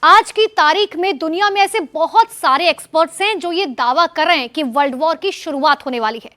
आज की तारीख में दुनिया में ऐसे बहुत सारे एक्सपर्ट्स हैं जो ये दावा कर रहे हैं कि वर्ल्ड वॉर की शुरुआत होने वाली है।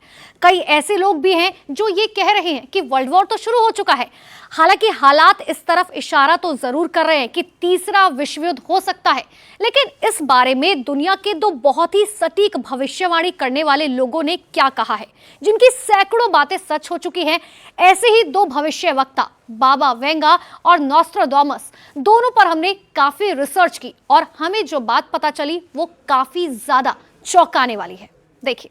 कई ऐसे लोग भी हैं जो ये कह रहे हैं कि वर्ल्ड वॉर तो शुरू हो चुका है। हालांकि हालात इस तरफ इशारा तो जरूर कर रहे हैं कि तीसरा विश्व युद्ध हो सकता है, लेकिन इस बारे में दुनिया के दो बहुत ही सटीक भविष्यवाणी करने वाले लोगों ने क्या कहा है, जिनकी सैकड़ों बातें सच हो चुकी हैं। ऐसे ही दो भविष्यवक्ता बाबा वेंगा और नॉस्ट्राडामस, दोनों पर हमने काफी रिसर्च की और हमें जो बात पता चली वो काफी ज्यादा चौंकाने वाली है। देखिए।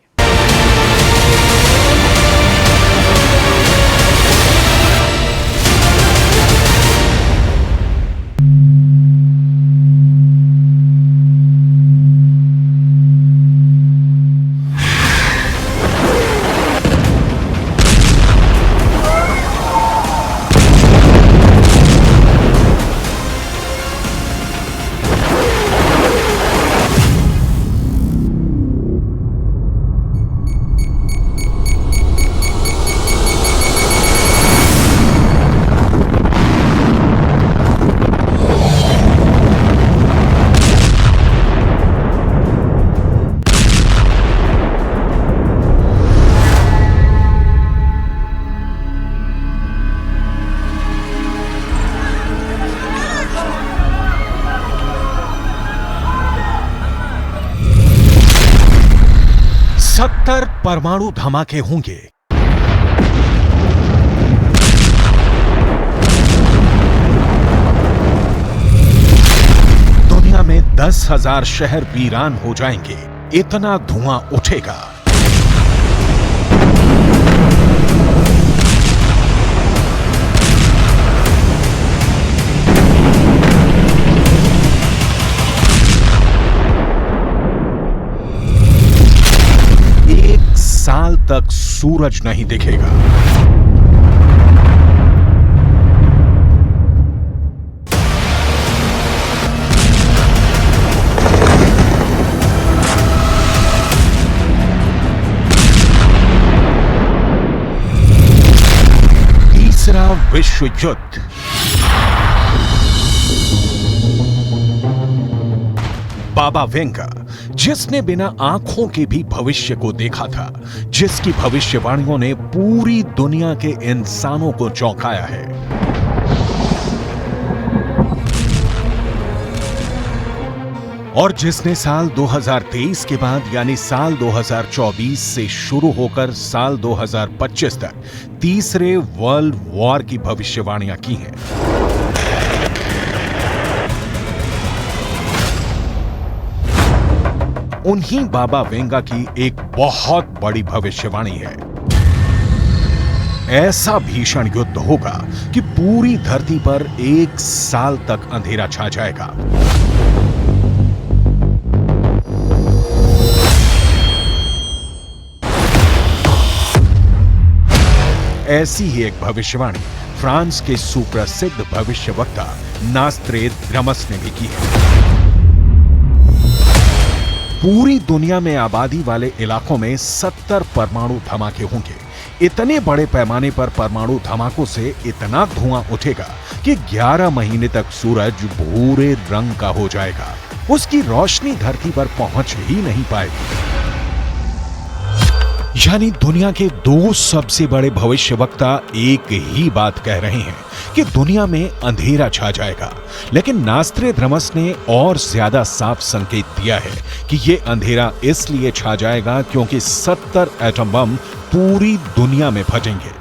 सत्तर परमाणु धमाके होंगे। दुनिया में 10,000 शहर वीरान हो जाएंगे। इतना धुआं उठेगा। साल तक सूरज नहीं दिखेगा। तीसरा विश्व युद्ध। बाबा वेंगा, जिसने बिना आंखों के भी भविष्य को देखा था, जिसकी भविष्यवाणियों ने पूरी दुनिया के इंसानों को चौंकाया है। और जिसने साल 2023 के बाद यानी साल 2024 से शुरू होकर साल 2025 तक तीसरे वर्ल्ड वॉर की भविष्यवाणियां की हैं। उन्हीं बाबा वेंगा की एक बहुत बड़ी भविष्यवाणी है। ऐसा भीषण युद्ध होगा कि पूरी धरती पर 1 साल तक अंधेरा छा जाएगा। ऐसी ही एक भविष्यवाणी फ्रांस के सुप्रसिद्ध भविष्यवक्ता नॉस्ट्रेडामस ने भी की है। पूरी दुनिया में आबादी वाले इलाकों में 70 परमाणु धमाके होंगे। इतने बड़े पैमाने पर परमाणु धमाकों से इतना धुआं उठेगा कि 11 महीने तक सूरज भूरे रंग का हो जाएगा। उसकी रोशनी धरती पर पहुंच ही नहीं पाएगी। यानी दुनिया के दो सबसे बड़े भविष्यवक्ता एक ही बात कह रहे हैं कि दुनिया में अंधेरा छा जाएगा। लेकिन नॉस्ट्रेडामस ने और ज्यादा साफ संकेत दिया है कि यह अंधेरा इसलिए छा जाएगा क्योंकि 70 एटम बम पूरी दुनिया में फटेंगे।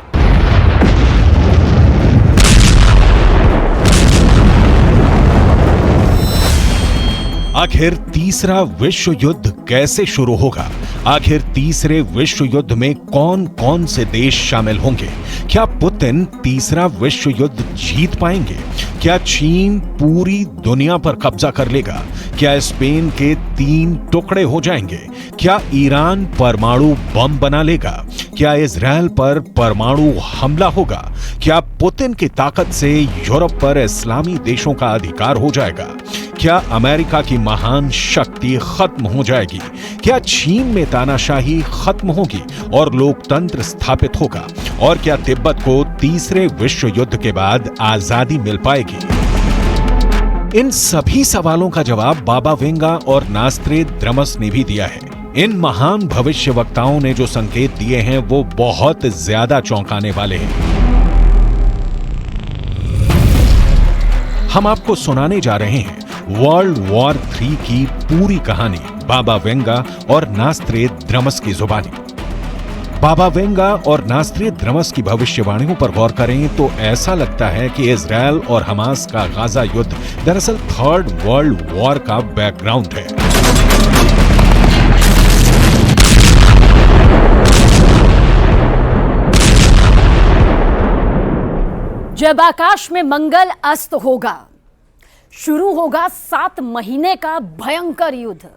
आखिर तीसरा विश्व युद्ध कैसे शुरू होगा? आखिर तीसरे विश्व युद्ध में कौन कौन से देश शामिल होंगे? क्या पुतिन तीसरा विश्व युद्ध जीत पाएंगे? क्या चीन पूरी दुनिया पर कब्जा कर लेगा? क्या स्पेन के 3 टुकड़े हो जाएंगे? क्या ईरान परमाणु बम बना लेगा? क्या इजराइल पर परमाणु हमला होगा? क्या पुतिन की ताकत से यूरोप पर इस्लामी देशों का अधिकार हो जाएगा? क्या अमेरिका की महान शक्ति खत्म हो जाएगी? क्या चीन में तानाशाही खत्म होगी और लोकतंत्र स्थापित होगा? और क्या तिब्बत को तीसरे विश्व युद्ध के बाद आजादी मिल पाएगी? इन सभी सवालों का जवाब बाबा वेंगा और नास्त्रेद्रमस ने भी दिया है। इन महान भविष्यवक्ताओं ने जो संकेत दिए हैं वो बहुत ज्यादा चौंकाने वाले हैं। हम आपको सुनाने जा रहे हैं वर्ल्ड वॉर 3 की पूरी कहानी बाबा वेंगा और नास्त्रेद्रमस की जुबानी। बाबा वेंगा और नास्त्रेद्रमस की भविष्यवाणियों पर गौर करें तो ऐसा लगता है कि इजरायल और हमास का गाजा युद्ध दरअसल थर्ड वर्ल्ड वॉर का बैकग्राउंड है। जब आकाश में मंगल अस्त होगा, शुरू होगा 7 महीने का भयंकर युद्ध।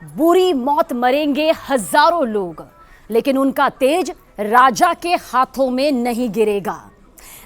बुरी मौत मरेंगे हजारों लोग, लेकिन उनका तेज राजा के हाथों में नहीं गिरेगा।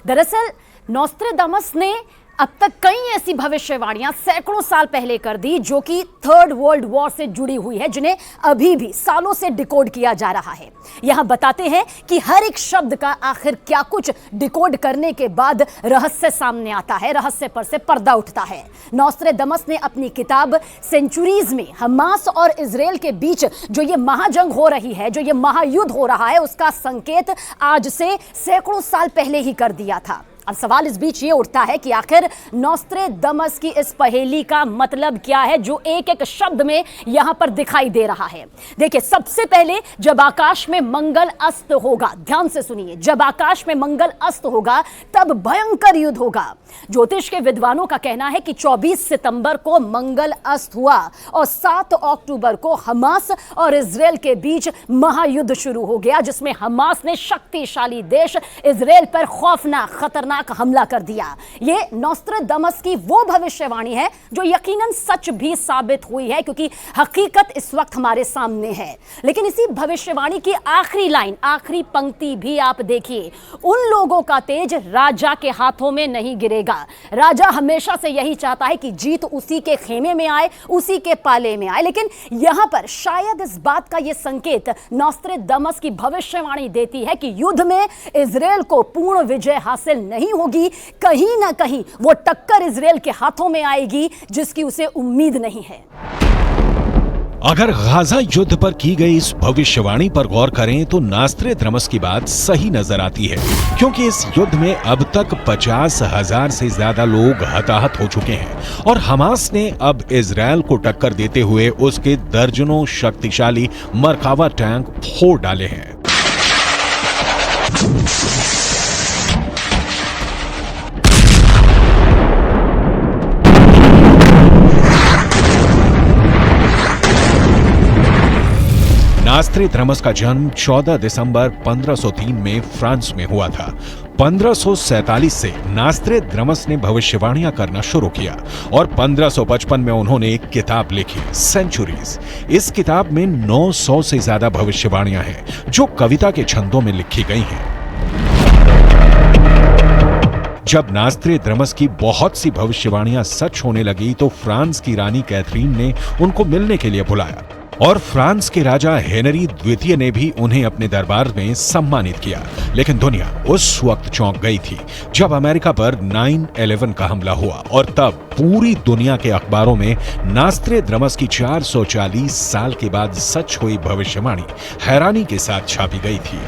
दरअसल नोस्ट्राडामस ने अब तक कई ऐसी भविष्यवाणियां सैकड़ों साल पहले कर दी जो कि थर्ड वर्ल्ड वॉर से जुड़ी हुई है, जिन्हें अभी भी सालों से डिकोड किया जा रहा है। यहां बताते हैं कि हर एक शब्द का आखिर क्या कुछ डिकोड करने के बाद रहस्य सामने आता है, रहस्य पर से पर्दा उठता है। नोस्ट्राडामस ने अपनी किताब सेंचुरीज में हमास और इजराइल के बीच जो ये महाजंग हो रही है, जो ये महायुद्ध हो रहा है, उसका संकेत आज से सैकड़ों साल पहले ही कर दिया था। अब सवाल इस बीच ये उठता है कि आखिर नोस्ट्राडामस की इस पहेली का मतलब क्या है जो एक एक शब्द में यहां पर दिखाई दे रहा है। देखिए, सबसे पहले जब आकाश में मंगल अस्त होगा, ध्यान से सुनिए, जब आकाश में मंगल अस्त होगा तब भयंकर युद्ध होगा। ज्योतिष के विद्वानों का कहना है कि 24 सितंबर को मंगल अस्त हुआ और 7 अक्टूबर को हमास और इजराइल के बीच महायुद्ध शुरू हो गया, जिसमें हमास ने शक्तिशाली देश इजराइल पर खौफनाक खतरनाक हमला कर दिया। ये नोस्ट्राडामस की वो भविष्यवाणी है जो यकीनन सच भी साबित हुई है, क्योंकि हकीकत इस वक्त हमारे सामने है। लेकिन इसी भविष्यवाणी की आखिरी लाइन, आखिरी पंक्ति भी आप देखिए, उन लोगों का तेज राजा के हाथों में नहीं गिरेगा। राजा हमेशा से यही चाहता है कि जीत उसी के खेमे में आए, उसी के पाले में आए। लेकिन यहां पर शायद इस बात का यह संकेत नोस्ट्राडामस की भविष्यवाणी देती है कि युद्ध में इजराइल को पूर्ण विजय हासिल नहीं होगी। कहीं ना कहीं वो टक्कर इजराइल के हाथों में आएगी जिसकी उसे उम्मीद नहीं है। अगर गाजा युद्ध पर की गई इस भविष्यवाणी पर गौर करें तो नास्त्रेद्रमस की बात सही नजर आती है, क्योंकि इस युद्ध में अब तक 50,000 से ज्यादा लोग हताहत हो चुके हैं और हमास ने अब इजरायल को टक्कर देते हुए उसके दर्जनों शक्तिशाली मरकावा टैंक फोड़ डाले हैं। नास्त्रेद्रमस का जन्म 14 दिसंबर 1503 में फ्रांस में हुआ था। 1547 से नास्त्रेद्रमस ने भविष्यवाणियां करना शुरू किया और 1555 में उन्होंने एक किताब लिखी, सेंचुरीज। इस किताब में 900 से ज्यादा भविष्यवाणियां हैं जो कविता के छंदों में लिखी गई हैं। जब नास्त्रेद्रमस की बहुत सी भविष्यवाणियां सच होने लगी तो फ्रांस की रानी कैथरीन ने उनको मिलने के लिए बुलाया और फ्रांस के राजा हेनरी द्वितीय ने भी उन्हें अपने दरबार में सम्मानित किया। लेकिन दुनिया उस वक्त चौंक गई थी जब अमेरिका पर 9/11 का हमला हुआ और तब पूरी दुनिया के अखबारों में नास्त्रेद्रमस की 440 साल के बाद सच हुई भविष्यवाणी हैरानी के साथ छापी गई थी।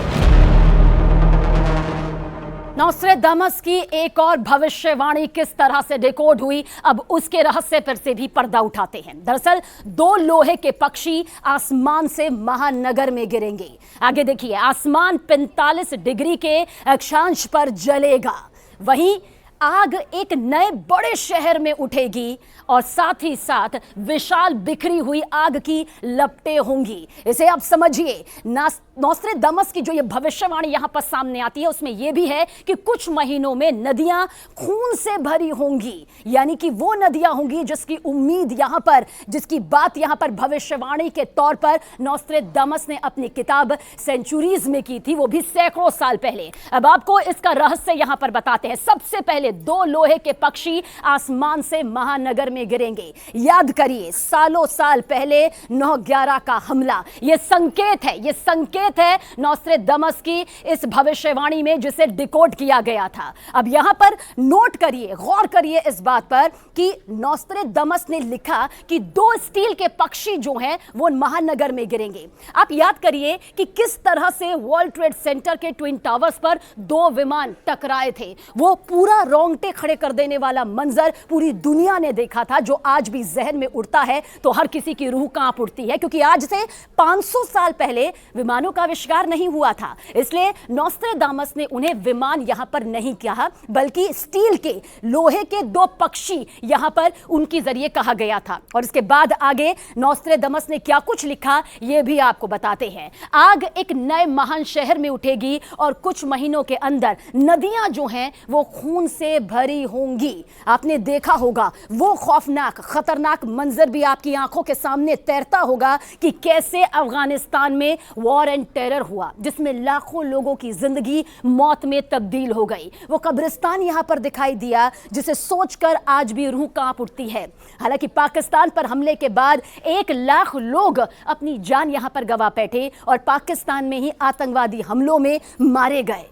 नोस्ट्राडामस की एक और भविष्यवाणी किस तरह से डिकोड हुई, अब उसके रहस्य पर से भी पर्दा उठाते हैं। दरअसल 2 लोहे के पक्षी आसमान से महानगर में गिरेंगे। आगे देखिए, आसमान 45 डिग्री के अक्षांश पर जलेगा, वहीं आग एक नए बड़े शहर में उठेगी और साथ ही साथ विशाल बिखरी हुई आग की लपटें होंगी। इसे आप समझिए, नोस्ट्राडामस की जो ये भविष्यवाणी यहां पर सामने आती है उसमें यह भी है कि कुछ महीनों में नदियां खून से भरी होंगी, यानी कि वो नदियां होंगी जिसकी उम्मीद यहां पर, जिसकी बात यहां पर भविष्यवाणी के तौर पर नोस्ट्राडामस ने अपनी किताब सेंचुरीज में की थी, वो भी सैकड़ों साल पहले। अब आपको इसका रहस्य यहां पर बताते हैं। सबसे पहले 2 लोहे के पक्षी आसमान से महानगर में गिरेंगे। याद करिए, सालों साल पहले 9/11 का हमला, यह संकेत है, यह संकेत उपस्थित है नॉस्ट्रेडमस की इस भविष्यवाणी में जिसे डिकोड किया गया था। अब यहां पर नोट करिए, गौर करिए इस बात पर कि नॉस्ट्रेडमस ने लिखा कि 2 स्टील के पक्षी जो हैं वो महानगर में गिरेंगे। आप याद करिए कि किस तरह से वर्ल्ड ट्रेड सेंटर के ट्विन टावर्स पर 2 विमान टकराए थे। वो पूरा रोंगटे खड़े कर देने वाला मंजर पूरी दुनिया ने देखा था, जो आज भी जहन में उड़ता है तो हर किसी की रूह कांप उठती है, क्योंकि आज से 500 साल पहले विमानों का आविष्कार नहीं हुआ था। इसलिए नॉस्ट्रेडामस ने उन्हें विमान यहां पर नहीं कहा, बल्कि स्टील के, लोहे के 2 पक्षी यहां पर उनके जरिए कहा गया था। और इसके बाद आगे नॉस्ट्रेडामस ने क्या कुछ लिखा यह भी आपको बताते हैं। आग एक नए महान शहर में उठेगी और कुछ महीनों के अंदर नदियां जो हैं वो खून से भरी होंगी। आपने देखा होगा वो खौफनाक, खतरनाक मंजर भी आपकी आंखों के सामने तैरता होगा कि कैसे अफगानिस्तान में वॉर एंड टेरर हुआ, जिसमें लाखों लोगों की जिंदगी मौत में तब्दील हो गई। वो कब्रिस्तान यहां पर दिखाई दिया जिसे सोचकर आज भी रूह कांप उठती है। हालांकि पाकिस्तान पर हमले के बाद 1 लाख लोग अपनी जान यहां पर गंवा बैठे और पाकिस्तान में ही आतंकवादी हमलों में मारे गए।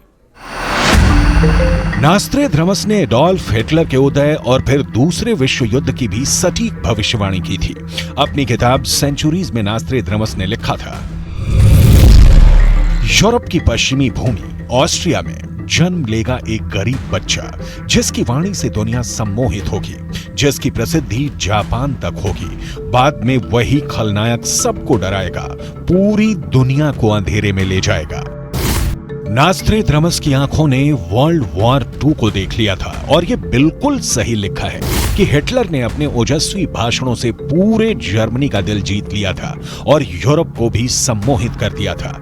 नॉस्ट्रेडमस ने एडोल्फ हिटलर के उदय और फिर दूसरे विश्व युद्ध की भी सटीक भविष्यवाणी की थी। अपनी किताब सेंचुरीज में नॉस्ट्रेडमस ने लिखा था, यूरोप की पश्चिमी भूमि ऑस्ट्रिया में जन्म लेगा एक गरीब बच्चा, जिसकी वाणी से दुनिया सम्मोहित होगी, जिसकी प्रसिद्धि जापान तक होगी। बाद में वही खलनायक सबको डराएगा, पूरी दुनिया को अंधेरे में ले जाएगा। नॉस्ट्रेडमस की आंखों ने वर्ल्ड वॉर 2 को देख लिया था और यह बिल्कुल सही लिखा है कि हिटलर ने अपने ओजस्वी भाषणों से पूरे जर्मनी का दिल जीत लिया था और यूरोप को भी सम्मोहित कर दिया था।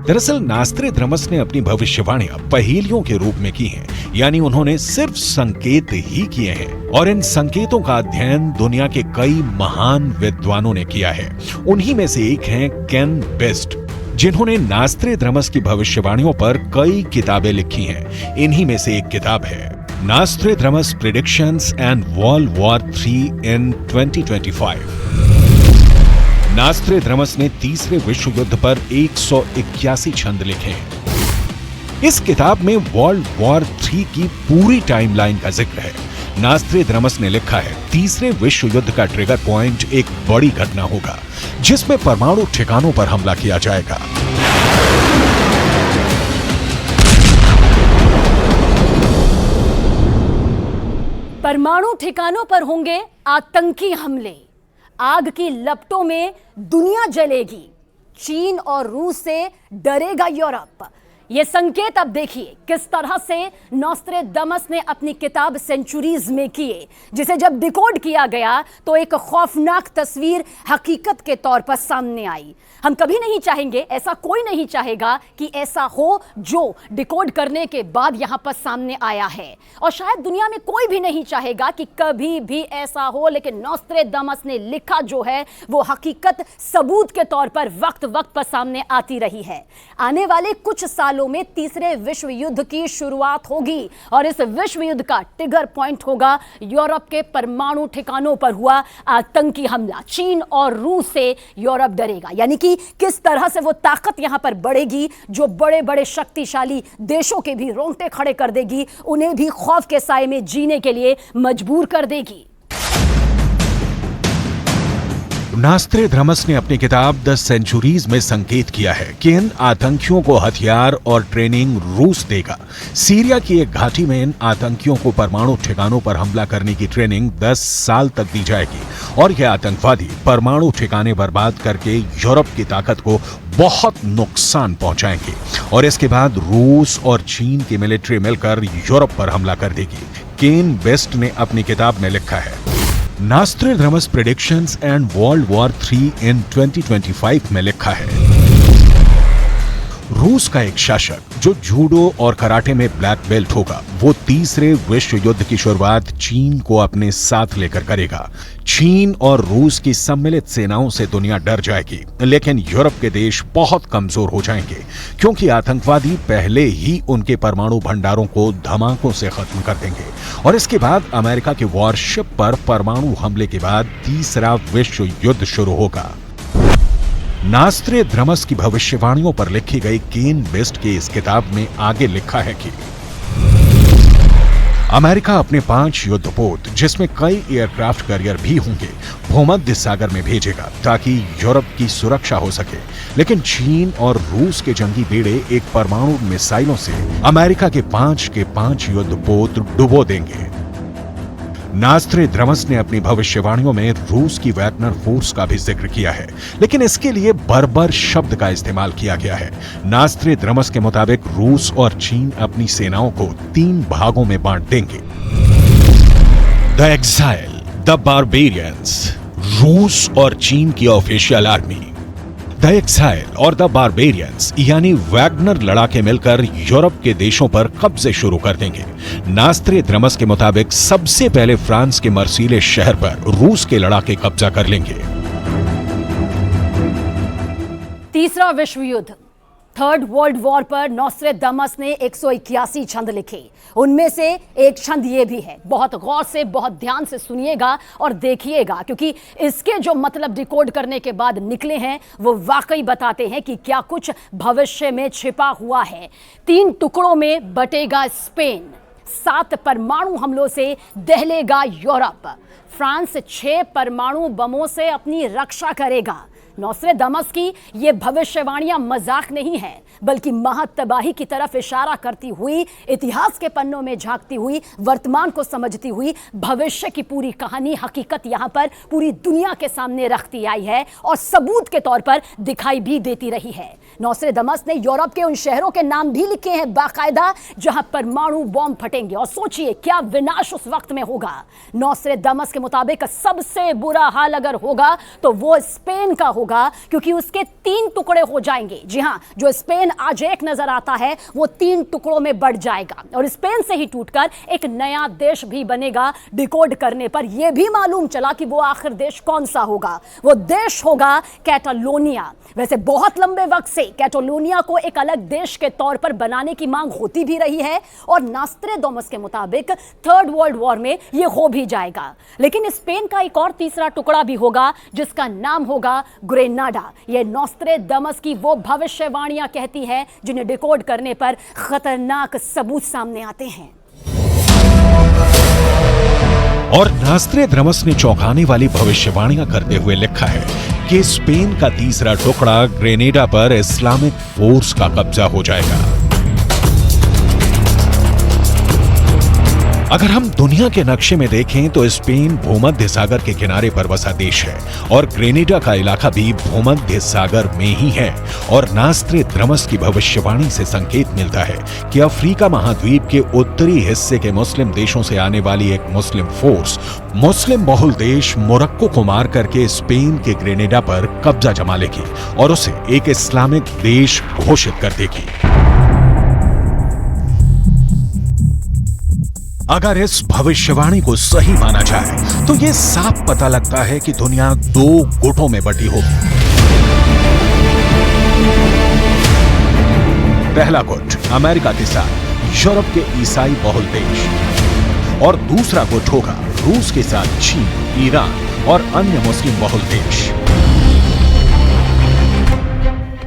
दरअसल नॉस्ट्रेडमस ने अपनी भविष्यवाणियां पहेलियों के रूप में की हैं, यानी उन्होंने सिर्फ संकेत ही किए हैं और इन संकेतों का अध्ययन दुनिया के कई महान विद्वानों ने किया है। उन्हीं में से एक हैं केन बेस्ट, जिन्होंने नॉस्ट्रेडमस की भविष्यवाणियों पर कई किताबें लिखी हैं। इन्हीं में से एक किताब है नॉस्ट्रेडमस प्रेडिक्शंस एंड वर्ल्ड वॉर 3 इन 2025। नॉस्ट्रेडमस ने तीसरे विश्व युद्ध पर 181 छंद लिखे हैं। इस किताब में वर्ल्ड वॉर 3 की पूरी टाइमलाइन का जिक्र है। नॉस्ट्रेडमस ने लिखा है, तीसरे विश्व युद्ध का ट्रिगर पॉइंट एक बड़ी घटना होगा, जिसमें परमाणु ठिकानों पर हमला किया जाएगा। परमाणु ठिकानों पर होंगे आतंकी हमले, आग की लपटों में दुनिया जलेगी, चीन और रूस से डरेगा यूरोप। ये संकेत अब देखिए किस तरह से नॉस्ट्रेडमस ने अपनी किताब सेंचुरीज में किए, जिसे जब डिकोड किया गया तो एक खौफनाक तस्वीर हकीकत के तौर पर सामने आई। हम कभी नहीं चाहेंगे, ऐसा कोई नहीं चाहेगा कि ऐसा हो जो डिकोड करने के बाद यहां पर सामने आया है, और शायद दुनिया में कोई भी नहीं चाहेगा कि कभी भी ऐसा हो, लेकिन नॉस्ट्रेडमस ने लिखा जो है वो हकीकत सबूत के तौर पर वक्त वक्त पर सामने आती रही है। आने वाले कुछ सालों में तीसरे विश्व युद्ध की शुरुआत होगी और इस विश्व युद्ध का ट्रिगर पॉइंट होगा यूरोप के परमाणु ठिकानों पर हुआ आतंकी हमला। चीन और रूस से यूरोप डरेगा, यानी कि किस तरह से वो ताकत यहां पर बढ़ेगी जो बड़े बड़े शक्तिशाली देशों के भी रोंगटे खड़े कर देगी, उन्हें भी खौफ के साए में जीने के लिए मजबूर कर देगी। नॉस्ट्रेडमस ने अपनी किताब द सेंचुरीज में संकेत किया है कि इन आतंकियों को हथियार और ट्रेनिंग रूस देगा। सीरिया की एक घाटी में इन आतंकियों को परमाणु ठिकानों पर हमला करने की ट्रेनिंग 10 साल तक दी जाएगी और ये आतंकवादी परमाणु ठिकाने बर्बाद करके यूरोप की ताकत को बहुत नुकसान पहुंचाएंगे और इसके बाद रूस और चीन की मिलिट्री मिलकर यूरोप पर हमला कर देगी। केन बेस्ट ने अपनी किताब में लिखा है, नॉस्ट्रेडमस प्रेडिक्शंस एंड वर्ल्ड वॉर 3 इन 2025 में लिखा है, रूस का एक शासक जो जूडो और कराटे में ब्लैक बेल्ट होगा, वो तीसरे विश्व युद्ध की शुरुआत चीन को अपने साथ लेकर करेगा। चीन और रूस की सम्मिलित सेनाओं से दुनिया डर जाएगी, लेकिन यूरोप के देश बहुत कमजोर हो जाएंगे क्योंकि आतंकवादी पहले ही उनके परमाणु भंडारों को धमाकों से खत्म कर देंगे। और इसके बाद अमेरिका के वॉरशिप पर परमाणु हमले के बाद तीसरा विश्व युद्ध शुरू होगा। नास्ट्रेदामस की भविष्यवाणियों पर लिखी गई केन बेस्ट की इस किताब में आगे लिखा है कि अमेरिका अपने 5 युद्धपोत, जिसमें कई एयरक्राफ्ट कैरियर भी होंगे, भूमध्य सागर में भेजेगा ताकि यूरोप की सुरक्षा हो सके। लेकिन चीन और रूस के जंगी बेड़े एक परमाणु मिसाइलों से अमेरिका के 5 युद्धपोत डुबो देंगे। नास्ट्रेदामस ने अपनी भविष्यवाणियों में रूस की वैगनर फोर्स का भी जिक्र किया है, लेकिन इसके लिए बर्बर शब्द का इस्तेमाल किया गया है। नास्ट्रेदामस के मुताबिक रूस और चीन अपनी सेनाओं को 3 भागों में बांट देंगे। द एक्साइल, द बारबेरियंस, रूस और चीन की ऑफिशियल आर्मी। द एक्साइल और द बारबेरियंस यानी वैगनर लड़ाके मिलकर यूरोप के देशों पर कब्जे शुरू कर देंगे। नास्ट्रेदामस के मुताबिक सबसे पहले फ्रांस के मर्सीले शहर पर रूस के लड़ाके कब्जा कर लेंगे। तीसरा विश्व युद्ध, थर्ड वर्ल्ड वॉर पर नोस्ट्रेदामस ने 181 छंद लिखे। उनमें से एक छंद ये भी है, बहुत गौर से, बहुत ध्यान से सुनिएगा और देखिएगा, क्योंकि इसके जो मतलब डिकोड करने के बाद निकले हैं वो वाकई बताते हैं कि क्या कुछ भविष्य में छिपा हुआ है। 3 टुकड़ों में बटेगा स्पेन, 7 परमाणु हमलों से दहलेगा यूरोप, फ्रांस 6 परमाणु बमों से अपनी रक्षा करेगा। नोस्ट्रेदामस की ये भविष्यवाणियां मजाक नहीं है, बल्कि महातबाही की तरफ इशारा करती हुई, इतिहास के पन्नों में झांकती हुई, वर्तमान को समझती हुई भविष्य की पूरी कहानी, हकीकत यहां पर पूरी दुनिया के सामने रखती आई है और सबूत के तौर पर दिखाई भी देती रही है। नोस्ट्रेदामस ने यूरोप के उन शहरों के नाम भी लिखे हैं बाकायदा जहां परमाणु बॉम्ब फटेंगे, और सोचिए क्या विनाश उस वक्त में होगा। नोस्ट्रेदामस के मुताबिक सबसे बुरा हाल अगर होगा तो वो स्पेन का होगा, क्योंकि उसके 3 टुकड़े हो जाएंगे। जी हां, जो स्पेन आज एक नजर आता है वो 3 टुकड़ों में बढ़ जाएगा और स्पेन से ही टूटकर एक नया देश भी बनेगा। डिकोड करने पर यह भी मालूम चला कि वो आखिर देश कौन सा होगा। वो देश होगा कैटालोनिया। वैसे बहुत लंबे वक्त से कैटालोनिया को एक अलग देश के तौर पर बनाने की मांग होती भी रही है और नास्ट्रेदामस के मुताबिक थर्ड वर्ल्ड वॉर में यह हो भी जाएगा। लेकिन स्पेन का एक और तीसरा टुकड़ा भी होगा जिसका नाम होगा ग्रेनाडा। यह नोस्ट्रेदामस की वो भविष्यवाणियां कहती है जिन्हें डिकोड करने पर खतरनाक सबूत सामने आते हैं। और नास्ट्रेदामस ने चौंकाने वाली भविष्यवाणियां करते हुए लिखा है कि स्पेन का तीसरा टुकड़ा ग्रेनेडा पर इस्लामिक फोर्स का कब्जा हो जाएगा। अगर हम दुनिया के नक्शे में देखें तो स्पेन भूमध्य सागर के किनारे पर बसा देश है और ग्रेनेडा का इलाका भी भूमध्य सागर में ही है। और नास्ट्रेदामस की भविष्यवाणी से संकेत मिलता है कि अफ्रीका महाद्वीप के उत्तरी हिस्से के मुस्लिम देशों से आने वाली एक मुस्लिम फोर्स मुस्लिम बहुल देश मोरक्को को मार करके स्पेन के ग्रेनेडा पर कब्जा जमा लेगी और उसे एक इस्लामिक देश घोषित कर देगी। अगर इस भविष्यवाणी को सही माना जाए तो यह साफ पता लगता है कि दुनिया 2 गुटों में बटी होगी। पहला गुट अमेरिका के साथ यूरोप के ईसाई बहुल देश और दूसरा गुट होगा रूस के साथ चीन, ईरान और अन्य मुस्लिम बहुल देश।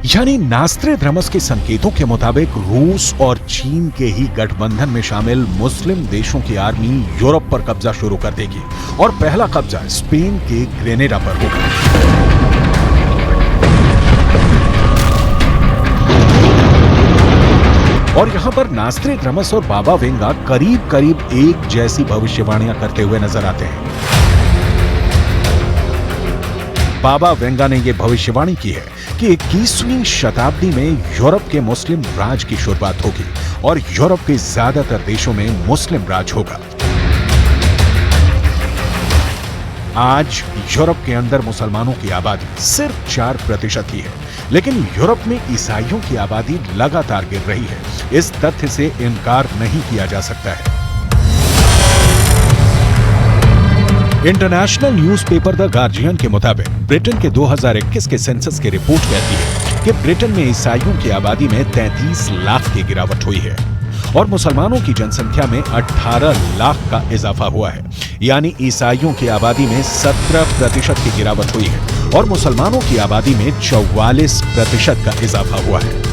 यानी नास्ट्रेदामस के संकेतों के मुताबिक रूस और चीन के ही गठबंधन में शामिल मुस्लिम देशों की आर्मी यूरोप पर कब्जा शुरू कर देगी और पहला कब्जा स्पेन के ग्रेनेडा पर होगा। और यहां पर नास्ट्रेदामस और बाबा वेंगा करीब करीब एक जैसी भविष्यवाणियां करते हुए नजर आते हैं। बाबा वेंगा ने यह भविष्यवाणी की है कि 21वीं शताब्दी में यूरोप के मुस्लिम राज की शुरुआत होगी और यूरोप के ज्यादातर देशों में मुस्लिम राज होगा। आज यूरोप के अंदर मुसलमानों की आबादी सिर्फ 4% ही है, लेकिन यूरोप में ईसाइयों की आबादी लगातार गिर रही है। इस तथ्य से इनकार नहीं किया जा सकता है। इंटरनेशनल न्यूज़पेपर द गार्जियन के मुताबिक ब्रिटेन के 2021 के सेंसस की रिपोर्ट कहती है कि ब्रिटेन में ईसाइयों की आबादी में 33 लाख की गिरावट हुई है और मुसलमानों की जनसंख्या में 18 लाख का इजाफा हुआ है। यानी ईसाइयों की आबादी में 17% की गिरावट हुई है और मुसलमानों की आबादी में 44% का इजाफा हुआ है।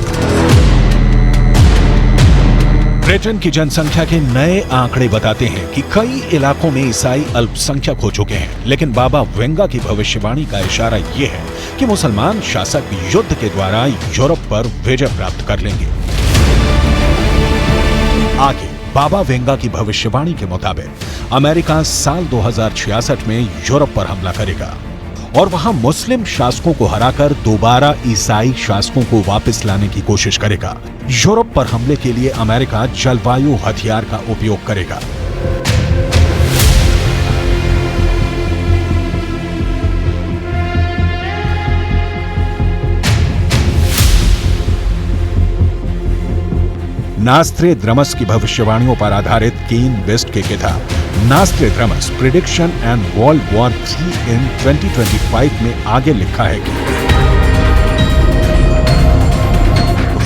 ब्रिटेन की जनसंख्या के नए आंकड़े बताते हैं कि कई इलाकों में ईसाई अल्पसंख्यक हो चुके हैं, लेकिन बाबा वेंगा की भविष्यवाणी का इशारा यह है कि मुसलमान शासक युद्ध के द्वारा यूरोप पर विजय प्राप्त कर लेंगे। आगे बाबा वेंगा की भविष्यवाणी के मुताबिक अमेरिका साल 2066 में यूरोप पर हमला करेगा और वहां मुस्लिम शासकों को हराकर दोबारा ईसाई शासकों को वापस लाने की कोशिश करेगा। यूरोप पर हमले के लिए अमेरिका जलवायु हथियार का उपयोग करेगा। नास्ट्रेदामस की भविष्यवाणियों पर आधारित केन वेस्ट की किताब नास्ट्रेदामस प्रेडिक्शन एंड वर्ल्ड वॉर 3 इन 2025 में आगे लिखा है कि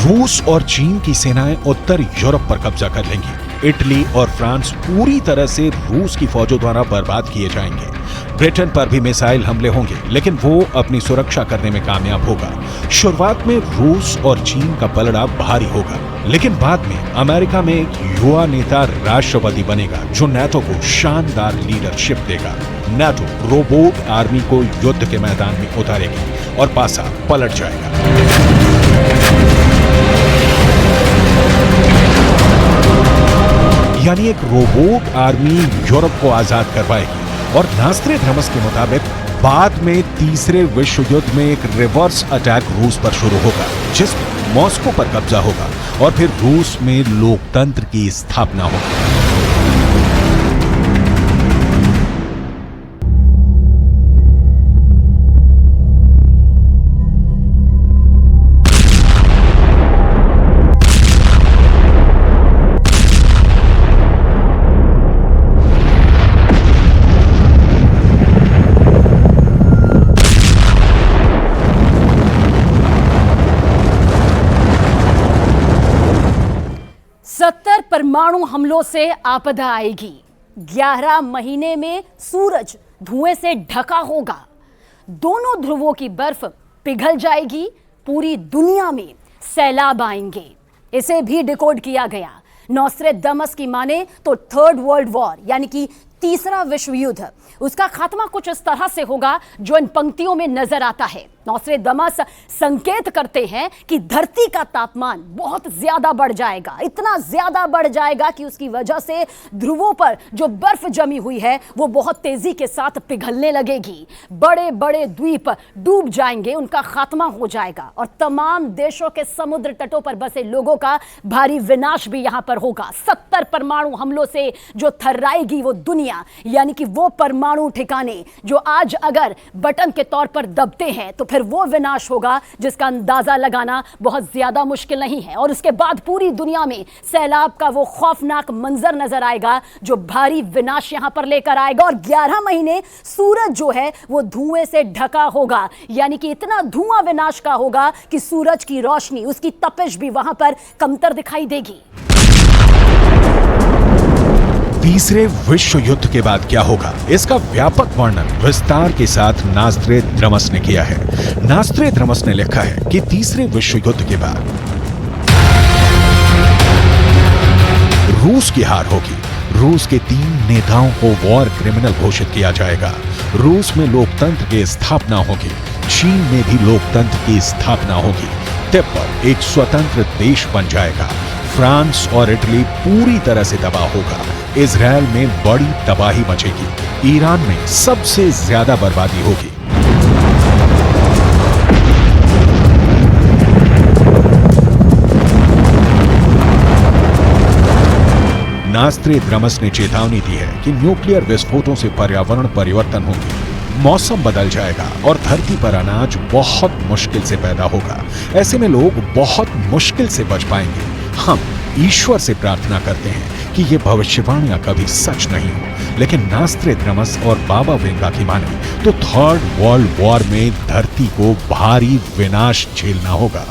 रूस और चीन की सेनाएं उत्तर यूरोप पर कब्जा कर लेंगी। इटली और फ्रांस पूरी तरह से रूस की फौजों द्वारा बर्बाद किए जाएंगे। ब्रिटेन पर भी मिसाइल हमले होंगे, लेकिन वो अपनी सुरक्षा करने में कामयाब होगा। शुरुआत में रूस और चीन का पलड़ा भारी होगा, लेकिन बाद में अमेरिका में एक युवा नेता राष्ट्रपति बनेगा जो नाटो को शानदार लीडरशिप देगा। नाटो रोबोट आर्मी को युद्ध के मैदान में उतारेगी और पासा पलट जाएगा। यानी एक रोबोट आर्मी यूरोप को आजाद करवाएगी और नास्ट्रेदामस के मुताबिक बाद में तीसरे विश्व युद्ध में एक रिवर्स अटैक रूस पर शुरू होगा, जिसमें मॉस्को पर कब्जा होगा और फिर रूस में लोकतंत्र की स्थापना होगी। परमाणु हमलों से आपदा आएगी। 11 महीने में सूरज धुएं से ढका होगा। दोनों ध्रुवों की बर्फ पिघल जाएगी। पूरी दुनिया में सैलाब आएंगे। इसे भी डिकोड किया गया। नॉस्ट्रेदामस की माने तो थर्ड वर्ल्ड वॉर यानी कि तीसरा विश्व युद्ध, उसका खात्मा कुछ इस तरह से होगा जो इन पंक्तियों में नजर आता है। नॉस्ट्रेदामस संकेत करते हैं कि धरती का तापमान बहुत ज्यादा बढ़ जाएगा, इतना ज्यादा बढ़ जाएगा कि उसकी वजह से ध्रुवों पर जो बर्फ जमी हुई है वो बहुत तेजी के साथ पिघलने लगेगी। बड़े बड़े द्वीप डूब जाएंगे, उनका खात्मा हो जाएगा और तमाम देशों के समुद्र तटों पर बसे लोगों का भारी विनाश भी यहां पर होगा। 70 परमाणु हमलों से जो थर्राएगी वो दुनिया, यानी कि वो परमाणु ठिकाने जो आज अगर बटन के तौर पर दबते हैं तो फिर वो विनाश होगा जिसका अंदाजा लगाना बहुत ज्यादा मुश्किल नहीं है। और उसके बाद पूरी दुनिया में सैलाब का वो खौफनाक मंजर नजर आएगा जो भारी विनाश यहां पर लेकर आएगा। और 11 महीने सूरज जो है वो धुएं से ढका होगा, यानी कि इतना धुआं विनाश का होगा कि सूरज की रोशनी, उसकी तपिश भी वहां पर कमतर दिखाई देगी। तीसरे विश्व युद्ध के बाद क्या होगा, इसका व्यापक वर्णन विस्तार के साथ नास्ट्रेदामस ने किया है। नास्ट्रेदामस ने लिखा है कि तीसरे विश्व युद्ध के बाद रूस की हार होगी। रूस के 3 नेताओं को वॉर क्रिमिनल घोषित किया जाएगा। रूस में लोकतंत्र की स्थापना होगी। चीन में भी लोकतंत्र की स्थापना होगी। तिब्बत एक स्वतंत्र देश बन जाएगा। फ्रांस और इटली पूरी तरह से तबाह होगा। इजराइल में बड़ी तबाही मचेगी। ईरान में सबसे ज्यादा बर्बादी होगी। नास्ट्रेदामस ने चेतावनी दी है कि न्यूक्लियर विस्फोटों से पर्यावरण परिवर्तन होंगे। मौसम बदल जाएगा और धरती पर अनाज बहुत मुश्किल से पैदा होगा। ऐसे में लोग बहुत मुश्किल से बच पाएंगे। हम ईश्वर से प्रार्थना करते हैं कि ये भविष्यवाणियां कभी सच नहीं हो, लेकिन नास्त्रेद्रमस और बाबा वेंगा की माने तो थर्ड वर्ल्ड वॉर में धरती को भारी विनाश झेलना होगा।